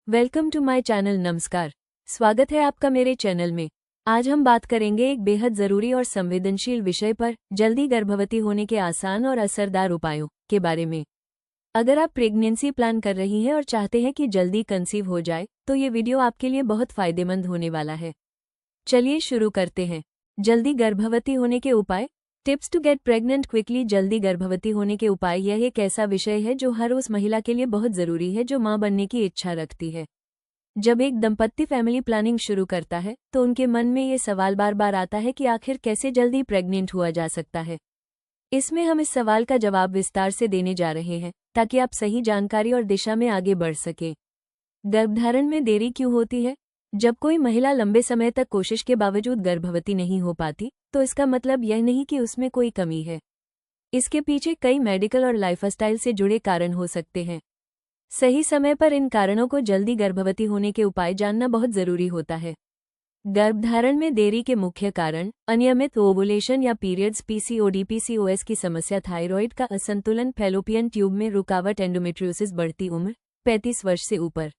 Welcome to my channel. नमस्कार, स्वागत है आपका मेरे चैनल में। आज हम बात करेंगे एक बेहद ज़रूरी और संवेदनशील विषय पर, जल्दी गर्भवती होने के आसान और असरदार उपायों के बारे में। अगर आप प्रेगनेंसी प्लान कर रही हैं और चाहते हैं कि जल्दी कंसीव हो जाए, तो ये वीडियो आपके लिए बहुत फ़ायदेमंद होने वाला है। चलिए शुरू करते हैं। जल्दी गर्भवती होने के उपाय, tips to get pregnant quickly. जल्दी गर्भवती होने के उपाय। यह एक ऐसा विषय है जो हर उस महिला के लिए बहुत ज़रूरी है जो मां बनने की इच्छा रखती है। जब एक दंपत्ति फैमिली प्लानिंग शुरू करता है तो उनके मन में ये सवाल बार बार आता है कि आखिर कैसे जल्दी प्रेग्नेंट हुआ जा सकता है। इसमें हम इस सवाल का जवाब विस्तार से देने जा रहे हैं ताकि आप सही जानकारी और दिशा में आगे बढ़ सकें। गर्भधारण में देरी क्यों होती है? जब कोई महिला लंबे समय तक कोशिश के बावजूद गर्भवती नहीं हो पाती, तो इसका मतलब यह नहीं कि उसमें कोई कमी है। इसके पीछे कई मेडिकल और लाइफस्टाइल से जुड़े कारण हो सकते हैं। सही समय पर इन कारणों को जल्दी गर्भवती होने के उपाय जानना बहुत जरूरी होता है। गर्भधारण में देरी के मुख्य कारण अनियमित ओवुलेशन या पीरियड्स, पीसीओडी, पीसीओएस की समस्या, थायराइड का असंतुलन, फैलोपियन ट्यूब में रुकावट, एंडोमेट्रियोसिस, बढ़ती उम्र 35 वर्ष से ऊपर,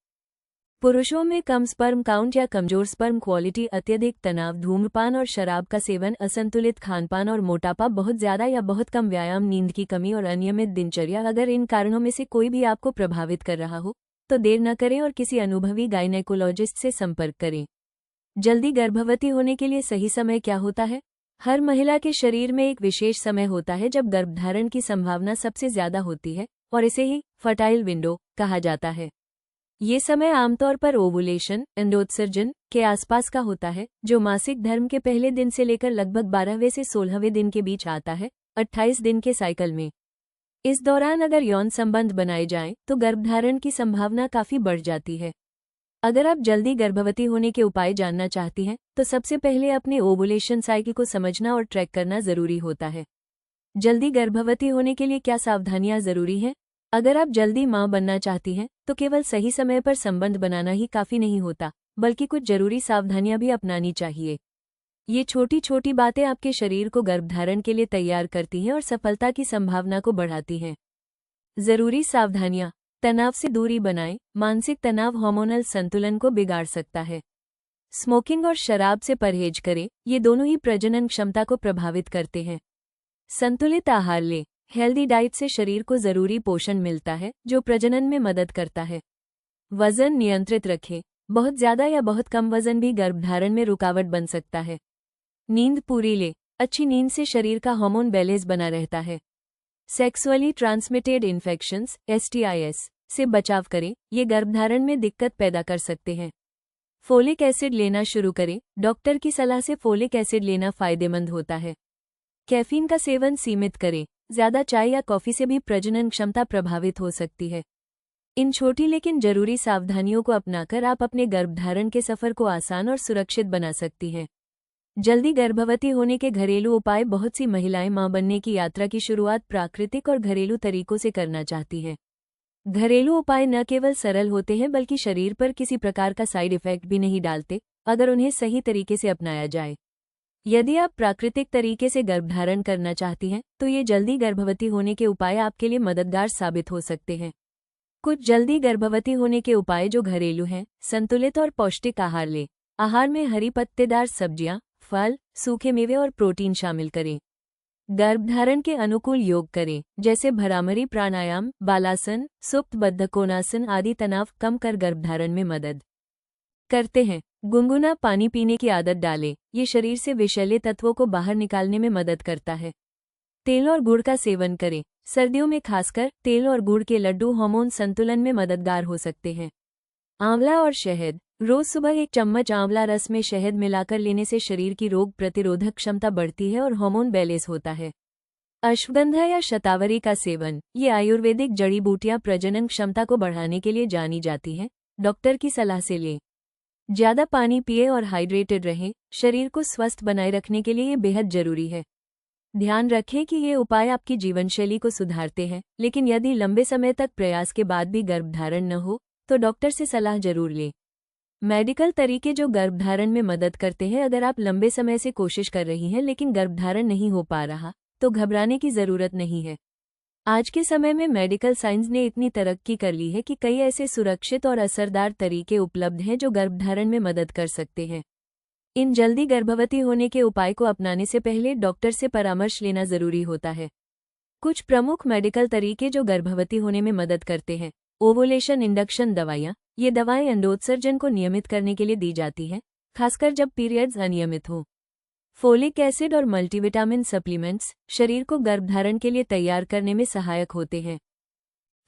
पुरुषों में कम स्पर्म काउंट या कमजोर स्पर्म क्वालिटी, अत्यधिक तनाव, धूम्रपान और शराब का सेवन, असंतुलित खानपान और मोटापा, बहुत ज्यादा या बहुत कम व्यायाम, नींद की कमी और अनियमित दिनचर्या। अगर इन कारणों में से कोई भी आपको प्रभावित कर रहा हो तो देर न करें और किसी अनुभवी गायनेकोलॉजिस्ट से संपर्क करें। जल्दी गर्भवती होने के लिए सही समय क्या होता है? हर महिला के शरीर में एक विशेष समय होता है जब गर्भधारण की संभावना सबसे ज्यादा होती है और इसे ही फर्टाइल विंडो कहा जाता है। ये समय आमतौर पर ओवुलेशन, अंडोत्सर्जन के आसपास का होता है, जो मासिक धर्म के पहले दिन से लेकर लगभग 12वें से 16वें दिन के बीच आता है, 28 दिन के साइकिल में। इस दौरान अगर यौन संबंध बनाए जाएं तो गर्भधारण की संभावना काफी बढ़ जाती है। अगर आप जल्दी गर्भवती होने के उपाय जानना चाहती हैं तो सबसे पहले अपने ओवुलेशन साइकिल को समझना और ट्रैक करना जरूरी होता है। जल्दी गर्भवती होने के लिए क्या सावधानियां जरूरी हैं? अगर आप जल्दी मां बनना चाहती हैं तो केवल सही समय पर संबंध बनाना ही काफी नहीं होता, बल्कि कुछ जरूरी सावधानियां भी अपनानी चाहिए। ये छोटी छोटी बातें आपके शरीर को गर्भधारण के लिए तैयार करती हैं और सफलता की संभावना को बढ़ाती हैं। जरूरी सावधानियां, तनाव से दूरी बनाएं। मानसिक तनाव हार्मोनल संतुलन को बिगाड़ सकता है। स्मोकिंग और शराब से परहेज करें, ये दोनों ही प्रजनन क्षमता को प्रभावित करते हैं। संतुलित आहार लें। हेल्दी डाइट से शरीर को जरूरी पोषण मिलता है जो प्रजनन में मदद करता है। वजन नियंत्रित रखें। बहुत ज्यादा या बहुत कम वजन भी गर्भधारण में रुकावट बन सकता है। नींद पूरी लें। अच्छी नींद से शरीर का हार्मोन बैलेंस बना रहता है। सेक्सुअली ट्रांसमिटेड इन्फेक्शंस (STIs) से बचाव करें, ये गर्भधारण में दिक्कत पैदा कर सकते हैं। फोलिक एसिड लेना शुरू करें। डॉक्टर की सलाह से फोलिक एसिड लेना फायदेमंद होता है। कैफीन का सेवन सीमित करें। ज्यादा चाय या कॉफी से भी प्रजनन क्षमता प्रभावित हो सकती है। इन छोटी लेकिन जरूरी सावधानियों को अपनाकर आप अपने गर्भधारण के सफर को आसान और सुरक्षित बना सकती हैं। जल्दी गर्भवती होने के घरेलू उपाय। बहुत सी महिलाएं मां बनने की यात्रा की शुरुआत प्राकृतिक और घरेलू तरीकों से करना चाहती हैं। घरेलू उपाय न केवल सरल होते हैं बल्कि शरीर पर किसी प्रकार का साइड इफेक्ट भी नहीं डालते, अगर उन्हें सही तरीके से अपनाया जाए। यदि आप प्राकृतिक तरीके से गर्भधारण करना चाहती हैं तो ये जल्दी गर्भवती होने के उपाय आपके लिए मददगार साबित हो सकते हैं। कुछ जल्दी गर्भवती होने के उपाय जो घरेलू हैं। संतुलित और पौष्टिक आहार लें। आहार में हरी पत्तेदार सब्जियां, फल, सूखे मेवे और प्रोटीन शामिल करें। गर्भधारण के अनुकूल योग करें, जैसे भ्रामरी प्राणायाम, बालासन, सुप्त बद्धकोनासन आदि तनाव कम कर गर्भधारण में मदद करते हैं। गुनगुना पानी पीने की आदत डालें, ये शरीर से विषैले तत्वों को बाहर निकालने में मदद करता है। तेल और गुड़ का सेवन करें। सर्दियों में खासकर तेल और गुड़ के लड्डू हार्मोन संतुलन में मददगार हो सकते हैं। आंवला और शहद। रोज सुबह 1 चम्मच आंवला रस में शहद मिलाकर लेने से शरीर की रोग प्रतिरोधक क्षमता बढ़ती है और हार्मोन बैलेंस होता है। अश्वगंधा या शतावरी का सेवन। ये आयुर्वेदिक जड़ी बूटियां प्रजनन क्षमता को बढ़ाने के लिए जानी जाती हैं। डॉक्टर की सलाह से लें। ज्यादा पानी पिए और हाइड्रेटेड रहें। शरीर को स्वस्थ बनाए रखने के लिए ये बेहद जरूरी है। ध्यान रखें कि ये उपाय आपकी जीवनशैली को सुधारते हैं, लेकिन यदि लंबे समय तक प्रयास के बाद भी गर्भधारण न हो तो डॉक्टर से सलाह जरूर लें। मेडिकल तरीके जो गर्भधारण में मदद करते हैं। अगर आप लंबे समय से कोशिश कर रही हैं लेकिन गर्भधारण नहीं हो पा रहा तो घबराने की जरूरत नहीं है। आज के समय में मेडिकल साइंस ने इतनी तरक्की कर ली है कि कई ऐसे सुरक्षित और असरदार तरीके उपलब्ध हैं जो गर्भधारण में मदद कर सकते हैं। इन जल्दी गर्भवती होने के उपाय को अपनाने से पहले डॉक्टर से परामर्श लेना जरूरी होता है। कुछ प्रमुख मेडिकल तरीके जो गर्भवती होने में मदद करते हैं। ओवुलेशन इंडक्शन दवाइयाँ। ये दवाएं अंडोत्सर्जन को नियमित करने के लिए दी जाती हैं, खासकर जब पीरियड्स अनियमित हो। फोलिक एसिड और मल्टीविटामिन सप्लीमेंट्स शरीर को गर्भधारण के लिए तैयार करने में सहायक होते हैं।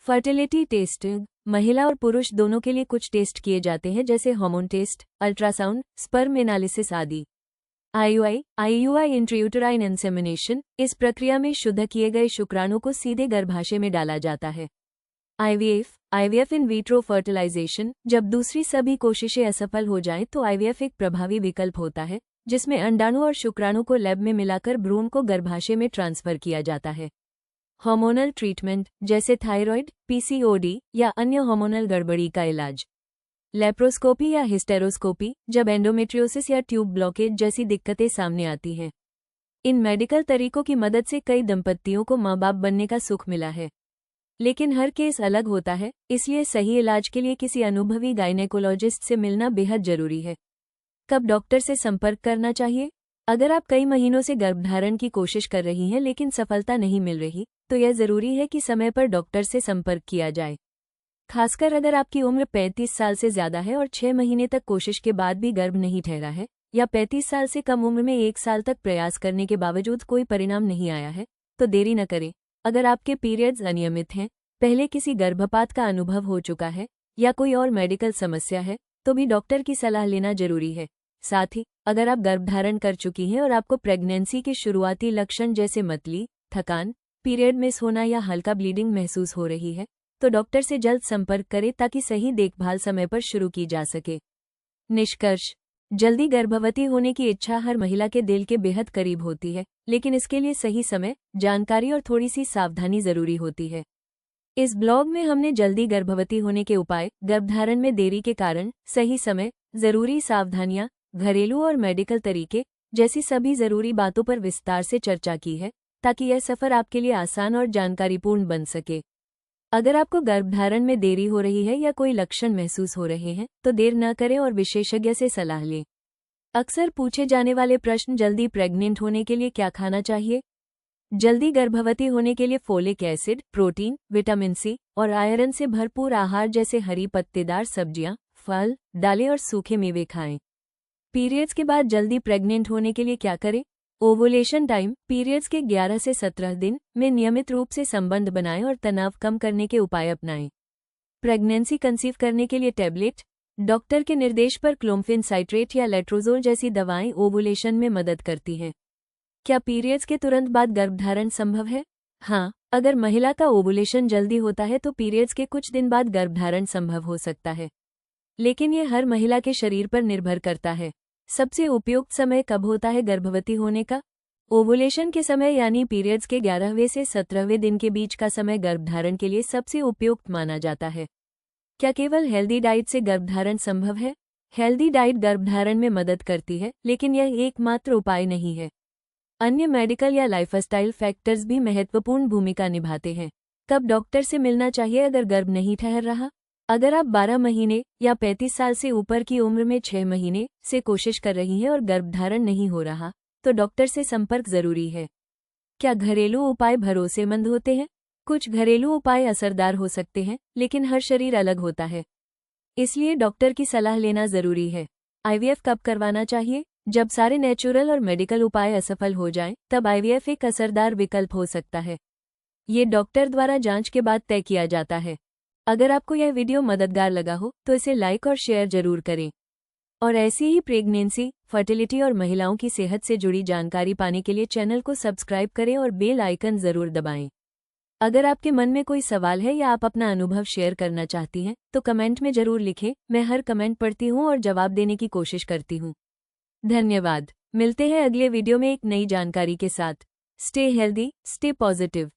Fertility testing. महिला और पुरुष दोनों के लिए कुछ टेस्ट किए जाते हैं, जैसे hormone test, ultrasound, sperm analysis आदि। IUI intrauterine insemination. इस प्रक्रिया में शुद्ध किए गए शुक्राणु को सीधे गर्भाशय में डाला जाता है। IVF in vitro fertilisation. जब दूसरी सभी कोशिशें असफल हो जाएं तो IVF एक प्रभावी विकल्प होता है, जिसमें अंडाणु और शुक्राणु को लैब में मिलाकर भ्रूण को गर्भाशय में ट्रांसफर किया जाता है। हार्मोनल ट्रीटमेंट, जैसे थायराइड, PCOD या अन्य हार्मोनल गड़बड़ी का इलाज। लेप्रोस्कोपी या हिस्टेरोस्कोपी, जब एंडोमेट्रियोसिस या ट्यूब ब्लॉकेज जैसी दिक्कतें सामने आती हैं। इन मेडिकल तरीकों की मदद से कई दंपतियों को माँ बाप बनने का सुख मिला है। लेकिन हर केस अलग होता है, इसलिए सही इलाज के लिए किसी अनुभवी गायनेकोलॉजिस्ट से मिलना बेहद जरूरी है। कब डॉक्टर से संपर्क करना चाहिए? अगर आप कई महीनों से गर्भधारण की कोशिश कर रही हैं लेकिन सफलता नहीं मिल रही, तो यह जरूरी है कि समय पर डॉक्टर से संपर्क किया जाए। खासकर अगर आपकी उम्र 35 साल से ज्यादा है और 6 महीने तक कोशिश के बाद भी गर्भ नहीं ठहरा है, या 35 साल से कम उम्र में 1 साल तक प्रयास करने के बावजूद कोई परिणाम नहीं आया है, तो देरी न करें। अगर आपके पीरियड्स अनियमित हैं, पहले किसी गर्भपात का अनुभव हो चुका है, या कोई और मेडिकल समस्या है, तो भी डॉक्टर की सलाह लेना जरूरी है। साथ ही अगर आप गर्भधारण कर चुकी हैं और आपको प्रेगनेंसी के शुरुआती लक्षण जैसे मतली, थकान, पीरियड मिस होना या हल्का ब्लीडिंग महसूस हो रही है, तो डॉक्टर से जल्द संपर्क करें ताकि सही देखभाल समय पर शुरू की जा सके। निष्कर्ष। जल्दी गर्भवती होने की इच्छा हर महिला के दिल के बेहद करीब होती है, लेकिन इसके लिए सही समय, जानकारी और थोड़ी सी सावधानी जरूरी होती है। इस ब्लॉग में हमने जल्दी गर्भवती होने के उपाय, गर्भधारण में देरी के कारण, सही समय, जरूरी सावधानियां, घरेलू और मेडिकल तरीके जैसी सभी जरूरी बातों पर विस्तार से चर्चा की है, ताकि यह सफर आपके लिए आसान और जानकारीपूर्ण बन सके। अगर आपको गर्भधारण में देरी हो रही है या कोई लक्षण महसूस हो रहे हैं, तो देर न करें और विशेषज्ञ से सलाह लें। अक्सर पूछे जाने वाले प्रश्न। जल्दी प्रेग्नेंट होने के लिए क्या खाना चाहिए? जल्दी गर्भवती होने के लिए folic acid, protein, vitamin C और आयरन से भरपूर आहार जैसे हरी पत्तेदार सब्जियां, फल, दालें और सूखे मेवे खाएं। पीरियड्स के बाद जल्दी प्रेग्नेंट होने के लिए क्या करें? Ovulation time. पीरियड्स के 11 से 17 दिन में नियमित रूप से संबंध बनाएं और तनाव कम करने के उपाय अपनाएं। प्रेगनेंसी कंसीव करने के लिए टैबलेट। डॉक्टर के निर्देश पर क्लोम्फेन साइट्रेट या लेट्रोजोल जैसी दवाएं ओवुलेशन में मदद करती हैं। क्या पीरियड्स के तुरंत बाद गर्भधारण संभव है? हाँ, अगर महिला का ओवुलेशन जल्दी होता है तो पीरियड्स के कुछ दिन बाद गर्भधारण संभव हो सकता है, लेकिन ये हर महिला के शरीर पर निर्भर करता है। सबसे उपयुक्त समय कब होता है गर्भवती होने का? ओवुलेशन के समय यानी पीरियड्स के 11वें से 17वें दिन के बीच का समय गर्भधारण के लिए सबसे उपयुक्त माना जाता है। क्या केवल हेल्दी डाइट से गर्भधारण संभव है? हेल्दी डाइट गर्भधारण में मदद करती है, लेकिन यह एकमात्र उपाय नहीं है। अन्य मेडिकल या लाइफस्टाइल फैक्टर्स भी महत्वपूर्ण भूमिका निभाते हैं। कब डॉक्टर से मिलना चाहिए अगर गर्भ नहीं ठहर रहा? अगर आप 12 महीने या 35 साल से ऊपर की उम्र में 6 महीने से कोशिश कर रही हैं और गर्भधारण नहीं हो रहा, तो डॉक्टर से संपर्क जरूरी है। क्या घरेलू उपाय भरोसेमंद होते हैं? कुछ घरेलू उपाय असरदार हो सकते हैं, लेकिन हर शरीर अलग होता है, इसलिए डॉक्टर की सलाह लेना जरूरी है। IVF कब करवाना चाहिए? जब सारे नेचुरल और मेडिकल उपाय असफल हो जाएं, तब IVF एक असरदार विकल्प हो सकता है। ये डॉक्टर द्वारा जांच के बाद तय किया जाता है। अगर आपको यह वीडियो मददगार लगा हो तो इसे लाइक और शेयर जरूर करें। और ऐसी ही प्रेगनेंसी, फर्टिलिटी और महिलाओं की सेहत से जुड़ी जानकारी पाने के लिए चैनल को सब्सक्राइब करें और बेल आइकन जरूर दबाएं। अगर आपके मन में कोई सवाल है या आप अपना अनुभव शेयर करना चाहती हैं, तो कमेंट में जरूर लिखें। मैं हर कमेंट पढ़ती हूँ और जवाब देने की कोशिश करती हूँ। धन्यवाद। मिलते हैं अगले वीडियो में एक नई जानकारी के साथ। Stay healthy, stay positive.